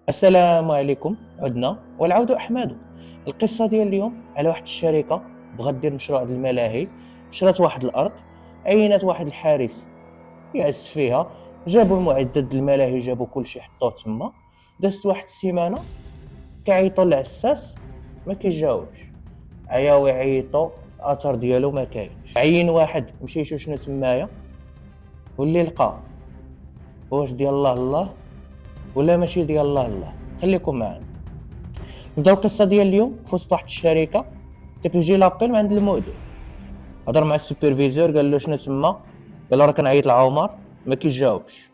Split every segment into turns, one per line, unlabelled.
السلام عليكم. عدنا والعود أحمد. القصة ديال اليوم على واحد الشركة بغات دير مشروع د الملاهي. شرات واحد الأرض، عينات واحد الحارس يعس فيها، جابوا المعدات د الملاهي، جابوا كلشي حطوه تما. دازت واحد السيمانة كيعيطوا للعساس ما كيجاوبش، عياو يعيطوا الاثر ديالو ما كاينش. عين واحد مشى يشوف شنو تمايا، واللي لقى واش ديال الله ولا ماشي ديال الله. خليكم معنا نبداو القصه ديال اليوم. في وسط واحد الشركه تيجي لابيل من عند المدير، هضر مع السوبرفيزور قال له شنو تما، قال له راه كنعيط لعمر ما كيجاوبش.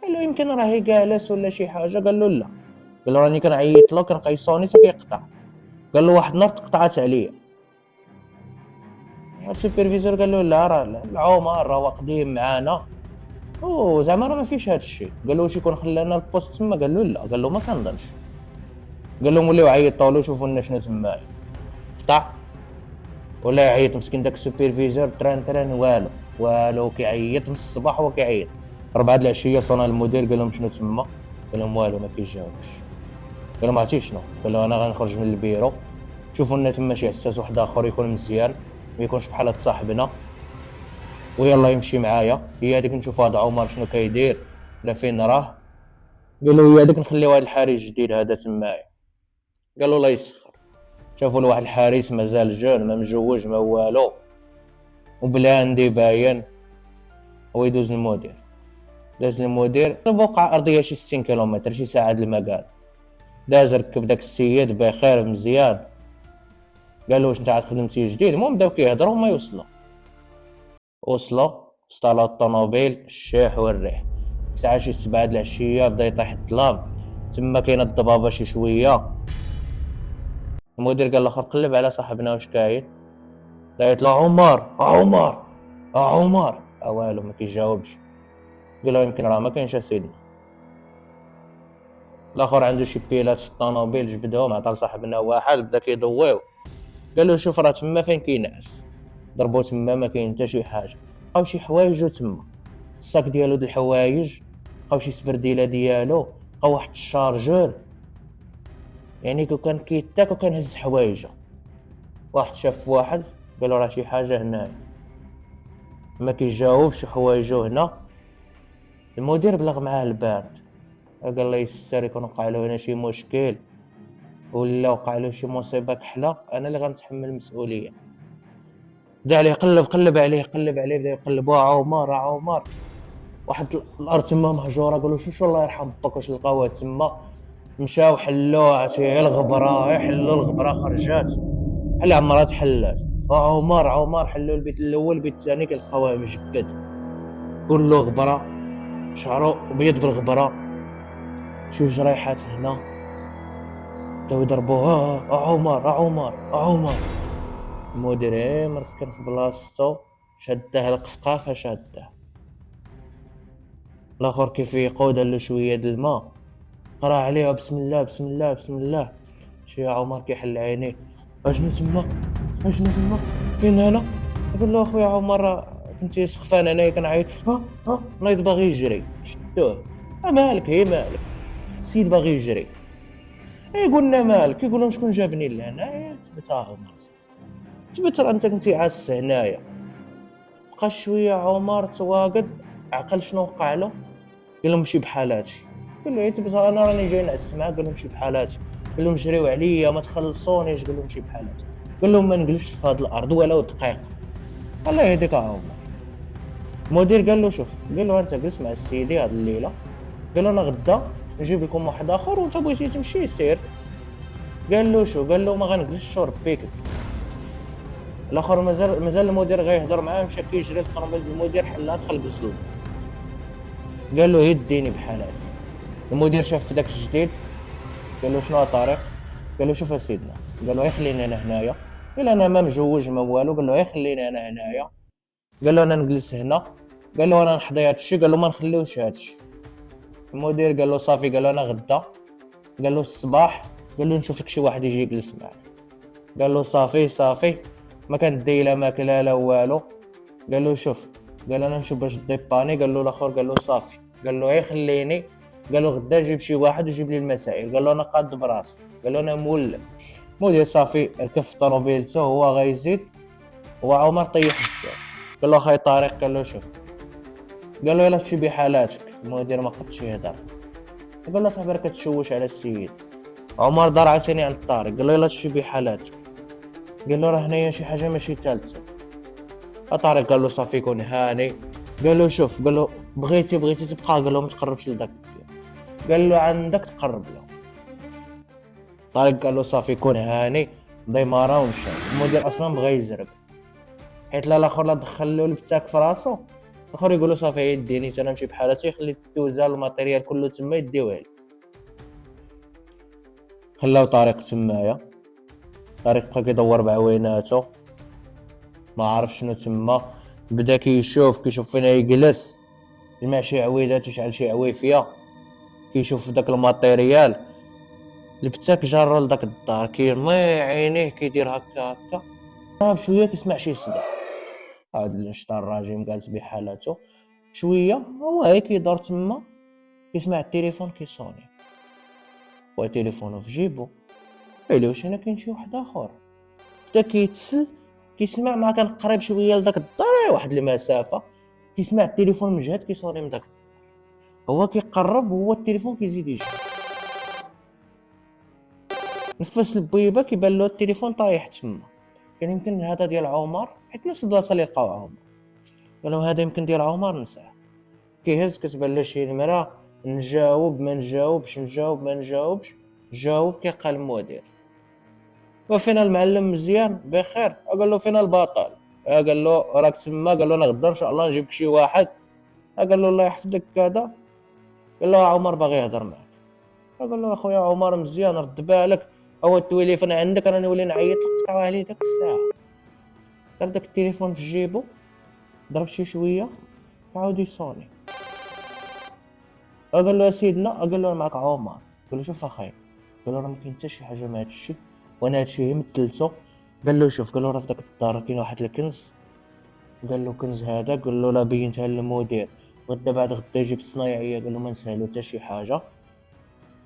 قال له يمكن راه جالس ولا شي حاجه، قال له لا، قال له راني كنعيط له كنقيسوني حتى كيقطع. قال له واحد النهار تقطعت عليا. السوبرفيزور قال له لا راه عمر راه قديم معانا وزعما راه ما فيش هذا الشيء. قال له واش يكون خلانا البوست تما، قال له لا، قال له ما كنظنش. قال لهم وليو عيطوا له شوفوا لنا شنو تمايا. قطع ولا يعيط مسكين داك السوبرفيزور تران والو كيعيط من الصباح هو كيعيط. 4 د العشيه صونا المدير قال لهم شنو تما، قال لهم والو ما كيجاوبش. قال لهم عرفتي شنو، قال له انا غنخرج من البيرو، شوفوا لنا تما شي عساس واحد اخر يكون مزيان ما يكونش بحال هاد صاحبنا ويلا يمشي معايا، هي هذيك نشوف هذا عمر شنو كيدير لا فين راه. قال له هي هذيك نخليو هذا الحارس الجديد هذا تمايا. قال له الله يسخر. شافوا له واحد الحارس مازال جون ما مجوج ما والو وبلاندي باين. هو يدوز المدير، داز المدير البقعة أرضية شي 60 كيلومتر شي ساعة د المكان. داز ركب داك السيد بخير مزيان، قال له واش انت عاد خدمتي جديد. المهم بداو كيهضروا ما وصلوا سطالوا الطوموبيل الشيح والريح. ساعة شي 7 د العشية بدا يطيح الظلام، تما كاينه الضبابة شي شوية. المدير قال له قلب على صاحبنا واش كاين. قالت له عمر والو ما كيجاوبش. قال له يمكن راه ما كاينش سيدنا. الاخر عنده شي بيلات في الطوموبيل جبدهم عطا لصاحبنا واحد بدا كيضويو. قال له شوف راه تما فين كينعس، ضربو تما ما كاين حتى شي حاجه. بقاو شي حوايج تما، الصاك ديالو د الحوايج، بقاو شي سبرديله ديالو، بقاو واحد الشارجور، يعني كون كان كيتاك وكان هز حوايجه. واحد شاف واحد قال له راه شي حاجه هنايا ما كيجاوبش حوايجو هنا. المدير بلغ معاه البارد، قال الله يسر يكون وقع له هنا شي مشكل ولا وقع له شي مصيبه كحله، انا اللي غنتحمل المسؤوليه. بدا عليه قلب عليه بدا يقلبوا عمر واحد الارض تما مهجوره. قالوا شو الله يرحم باك واش لقاوها تما. مشاو حلوها عرفتي الغبره، حلوا الغبره خرجات بحال عمرها تحلات. عمر حلوا البيت الاول البيت الثاني كيلقاوها مجبد كله غبره، شعرو ابيض بالغبره، شوف جريحات هنا. بداو يضربوه عمر. المدير مركن في بلاصتو، شده القفقافه شده. الاخر كيف يقود له شويه د الماء، قرا عليه بسم الله. شي عمر كيحل عينيه، اشنو تما فين هنا. يقول له اخويا عمر كنتي سخفان انايا كنعيط. نايض باغي يجري شدوه. مالك السيد باغي يجري. قلنا مالك، يقول لهم شكون جابني لهنايا. تبت راه انت كنتي عاس هنايا. بقى شويه عمر تواقد، عقل شنو وقع له. قال لهم مشي بحالاتي. قال له تبت انا راني جاي نعس معاك. قال لهم مشي بحالاتي. قال لهم جريو عليا ما تخلصونيش. قال لهم مشي بحالاتي. قال لهم ما نجلسش في هذه الارض ولو دقيقه. الله يهديك عمر. المدير قال له شوف، قال له انت جلس مع السيدي هذه الليله، قال له انا غدا نجيب لكم واحد اخر وانت بغيتي تمشي سير. قال له شو، قال له ما غنجلسش ربيك. الاخر مازال المدير غيهضر معاه، مشى كيجري الطرمبيل المدير حلها دخل بالسلم. قال له يديني بحالاتي. المدير شاف داك الجديد قال له شنو طارق. قال له شوف سيدنا، قال له يخليني انا هنايا. قال انا ما مجوج ما والو. قال له يخليني انا هنايا. قال له انا نجلس هنا. قال له انا نحضي هادشي. قال له ما نخليوش هادشي. المدير قال له صافي. قال له انا غدا، قال له الصباح، قال له نشوف لك شي واحد يجي يجلس معنا. قال له صافي ما كندي لا ماكله لا والو. قال له شوف، قال انا نشوف باش ديباني. قال له الاخر قال له صافي، قال له يخليني قال له غدا جيب شي واحد وجيب لي المسائل. قال له انا قاد براسي. قال له انا مولف. مدير صافي ركب في طروبيلته هو غيزيد. هو عمر طيح الشاف. قال له اخاي طارق، قال له شوف، قال له يلا تمشي بحالاتك. المدير ما قدش يهضر. قال له صاحبي راك كتشوش على السيد. عمر دار عاوتاني عند طارق، قال له يلا تمشي بحالاتك. قال له راه هنايا شي حاجه ماشي ثالثه. طارق قال له صافي كون هاني. قال له شوف، قال له بغيتي تبقى، قال له ما تقربش لذاك. قال له عندك تقرب له. طارق قال له صافي كون هاني. ضيماره ومشى. المدير اصلا بغى يزرب، حيت لا الاخر لا دخل له البتاك في راسو. الاخر يقول له صافي يديني انا نمشي بحالاتي، يخلي الدوزه الماتيريال كله تما يديوه لي. خلاو طارق تمايا. طارق بقى كيدور بعويناتو، ما عرف شنو تما. بدا كيشوف فين يجلس، جمع شي عويدات وشعل شي عويفيه. كيشوف داك الماتيريال. البتاك جارو لداك الدار، كيرمي عينيه كيدير هكا هكا. بشويه كيسمع شي صداع. هاد الشطار الراجل جالس بحالاتو. شويه هو هاي كيدور تما، كيسمع التليفون كيصوني. وتليفونه في جيبو. قال واش انا كاين شي واحد اخر. بدا كيتسل، كيسمع ما كان قريب شويه لداك الدار واحد المسافه. كيسمع التليفون من جهه كيصوني من داك. هو كيقرب وهو التليفون كيزيد يجي. نفس البويبه كيبان له التليفون طايح تما. كان يمكن هذا ديال عمر، حيت نفس البلاصه اللي لقاو عمر. قالوا هذا يمكن ديال عمر نساه. كيهز كتبان له شي نمره. نجاوب ما نجاوبش، نجاوب ما نجاوبش. جاوب كيلقى المدير. وفينا المعلم مزيان بخير. قال له فينا البطل. قال له راك تما. قال له انا غدا ان شاء الله نجيبك شي واحد. قال له الله يحفظك كذا. قال له عمر باغي يهضر معك. قال له اخويا عمر مزيان رد بالك، هو التليفون عندك انا نولي نعيط لك قطعوا عليه داك الساعه. دار داك التليفون في جيبو، ضرب شي شويه، عاود يصوني. قال له يا سيدنا. قال له معك عمر. قال له شوف اخاي. قال له راه ما كاين حتى شي حاجه مع هادشي، وانا هادشي مثلته. قال له شوف، قال له راه في داك الدار كاين واحد الكنز. قال له كنز هذا. قال له لا بينتها للمدير، غدا بعد غدا يجيب الصنايعيه. قال له ما نسهلو حتى شي حاجه.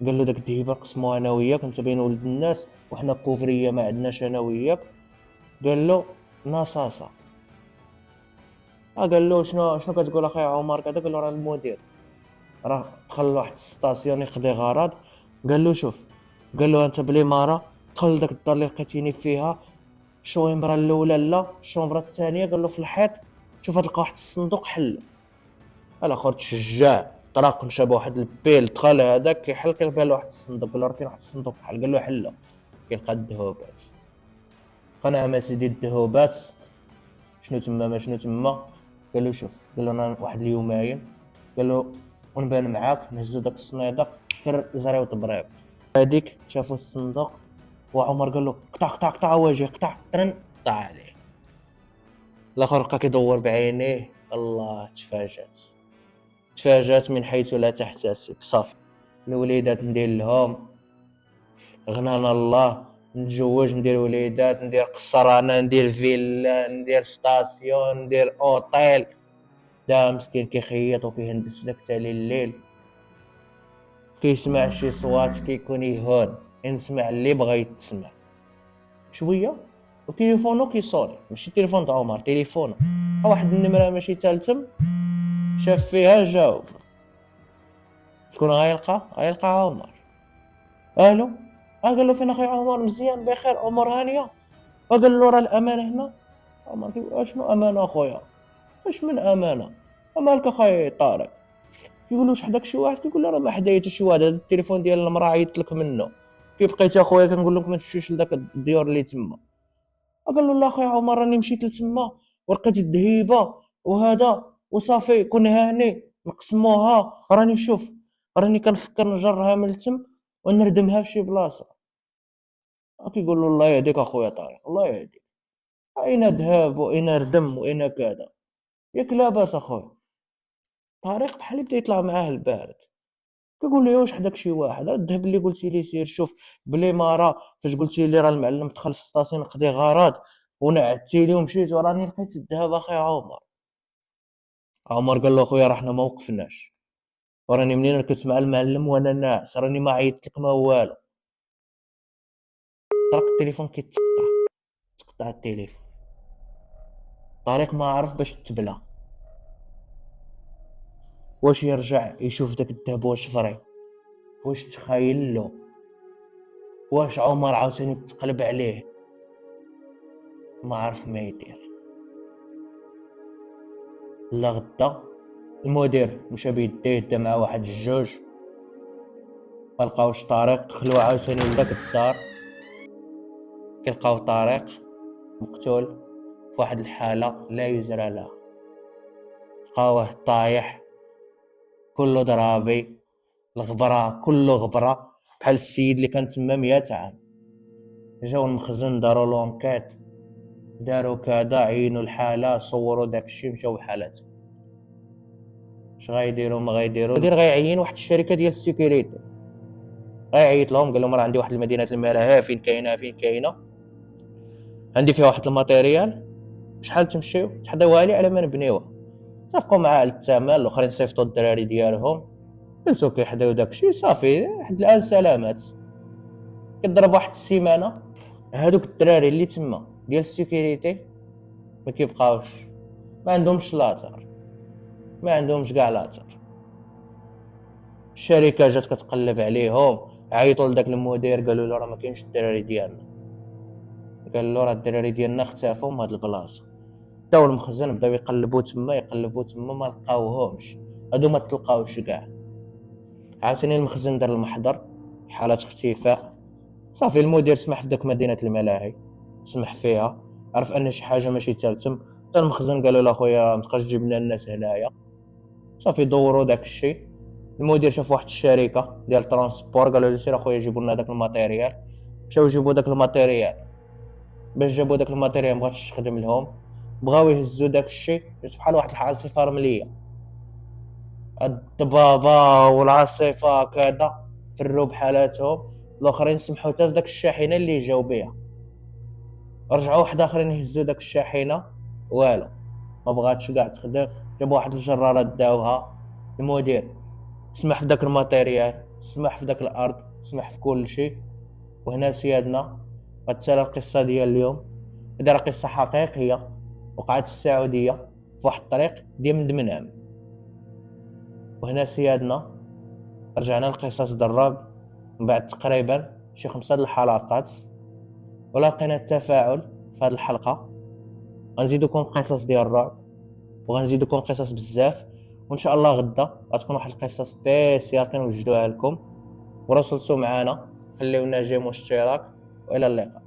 قال له داك الذهيبه نقسموها انا وياك، انت بين ولد الناس وحنا بوفريه ما عندناش انا وياك. قال له نصاصه. قال له شنو كتقول اخي عمر كذا. قال له راه المدير راه دخل لواحد السطاسيون يقضي غرض. قال له شوف، قال له انت بلي ماره دخل لداك الدار اللي لقيتيني فيها. الشومبره الاولى لا، الشومبره الثانيه. قال له في الحيط شوف تلقى واحد الصندوق حل. الاخر تشجع طرق مشى بواحد البيل، دخل هذاك كيحل كيبان له واحد الصندوق. قال له راه كاين واحد الصندوق بحال. قال له حله. كيلقى الذهوبات. قنع ما سيدي الذهوبات. شنو تما ما شنو تما. قال له شوف، قال له انا واحد اليومين. قال له ونبان معاك نهزو داك الصنيدق فر زريو طبريو. هذيك شافوا الصندوق. وعمر قال له قطع قطع قطع واجي قطع ترن. قطع عليه. الاخر بقى كيدور بعينيه. الله تفاجات من حيث لا تحتسب. صافي الوليدات ندير لهم، غنانا الله، نتزوج ندير وليدات، ندير قصرانه، ندير فيلا، ندير ستاسيون، ندير اوتيل. دا مسكين كيخيط وكيهندس في داك تالي الليل. كيسمع شي صوات كيكون يهون، يسمع اللي بغى يتسمع. شويه وتليفونو كيصوني. ماشي تليفون تاع عمر، تليفونه واحد النمره ماشي تالتم. شاف فيها جاوب. شكون غيلقى عمر. الو. قال له فين اخويا عمر. مزيان بخير امور هانيه. قال له راه الامانه هنا. عمر كيقول شنو امانه اخويا. اش من امانه. مالك اخويا طارق. كيقول له واش حداك شي واحد. كيقول له راه ما حدايا حتى شي واحد، هذا التليفون ديال المراه عيطت لك منه. كيف بقيت اخويا كنقول لك ما تمشيش لذاك الديور اللي تما. قال له لا اخويا عمر راني مشيت لتما ولقيت الذهيبه وهذا وصافي كون هاني نقسموها. راني شوف، راني كنفكر نجرها من التم ونردمها في شي بلاصه. كيقول له الله يهديك اخويا طارق، الله يهديك. اين ذهب واين ردم واين كذا. ياك لاباس اخويا. طارق بحال بدا يطلع معاه البارد. كيقول له واش حداك شي واحد. الذهب اللي قلتي لي سير شوف بلي ما راه فاش قلتي لي راه المعلم دخل في السطاسين نقضي غرض ونعتي لي ومشيت وراني لقيت الذهب اخي عمر. عمر قال له اخويا راه حنا ما وقفناش. وراني منين ركبت مع المعلم وانا ناعس، راني ما عيطت لك ما والو. طرق التليفون تقطع التليفون. طريق ما عرف باش تبلى، واش يرجع يشوف داك الذهب واش فري، واش تخايل له، واش عمر عاوتاني تقلب عليه، ما عرف ما يدير. لا غدا المدير مشى بيديه دا مع واحد الجوج، ما لقاوش طريق، دخلوا عاوتاني لداك الدار، كيلقاو طريق مقتول في واحد الحالة لا يزرى لها. لقاوه طايح كله ضرابي، الغبرة كله غبرة بحال السيد اللي كان تما 100 عام. جاو المخزن داروا لونكيت، داروا كذا، عينوا الحالة، صوروا داكشي، مشاو بحالات. اش غايديروا ما غايديروا، المدير غيعين واحد الشركة ديال السيكوريتي، غيعيط لهم قال لهم راه عندي واحد المدينة الملاها فين كاينة، عندي فيها واحد الماتيريال، شحال تمشيو تحضيوها لي على ما نبنيوها. اتفقوا معاه على الثمن، الاخرين صيفطوا الدراري ديالهم، جلسوا كيحضيو داكشي، صافي حد الان سلامات. كضرب واحد السيمانه، هادوك الدراري اللي تما ديال السيكوريتي ما كيبقاوش، ما عندهمش لاطر، ما عندهمش كاع لاطر. الشركه جات كتقلب عليهم، عيطوا لذاك المدير قالوا له راه ما كاينش الدراري ديالنا، قال له راه الدراري ديالنا اختفوا من هاد البلاصه. داو المخزن بداو يقلبوا تما ما لقاوهمش، هادو ما تلقاوش كاع. عاوتاني المخزن دار المحضر، حالة اختفاء. صافي المدير سمح في داك مدينة الملاهي، سمح فيها، عرف ان شي حاجة ماشي ترتم. حتى المخزن قالوا له اخويا متبقاش تجيب لنا الناس هنايا. صافي دوروا داك الشيء. المدير شاف واحد الشركة ديال ترونسبور، قالوا له سير اخويا جيبوا لنا داك الماتيريال. مشاو يجيبوا داك الماتيريال. باش جابوا داك الماتيريال مبغاتش تخدم لهم، بغاو يهزوا داك الشيء، بحال واحد العاصفة رملية، الضبابة والعاصفة كذا فروا بحالاتهم. الاخرين سمحوا حتى في داك الشاحنة اللي جاو بها، رجعوا واحد اخرين يهزوا داك الشاحنة، والو ما بغاتش كاع تخدم. جابوا واحد الجرارة داوها. المدير سمح في داك الماتيريال، سمح في داك الارض، سمح في كل شيء. وهنا سيادنا غتسالى القصة ديال اليوم. هذه راه قصة حقيقية وقعت في السعودية في واحد الطريق ديال مدمنام. وهنا سيادنا رجعنا لقصص دراب من بعد تقريبا شي 5 الحلقات، ولقينا التفاعل في هذه الحلقة. غنزيدوكم قصص ديال الرعب، وغنزيدوكم قصص بزاف، وان شاء الله غدا غتكون واحد القصه سبيسيال كنوجدوها لكم. وراسلتوا معنا، خليونا جيم واشتراك، والى اللقاء.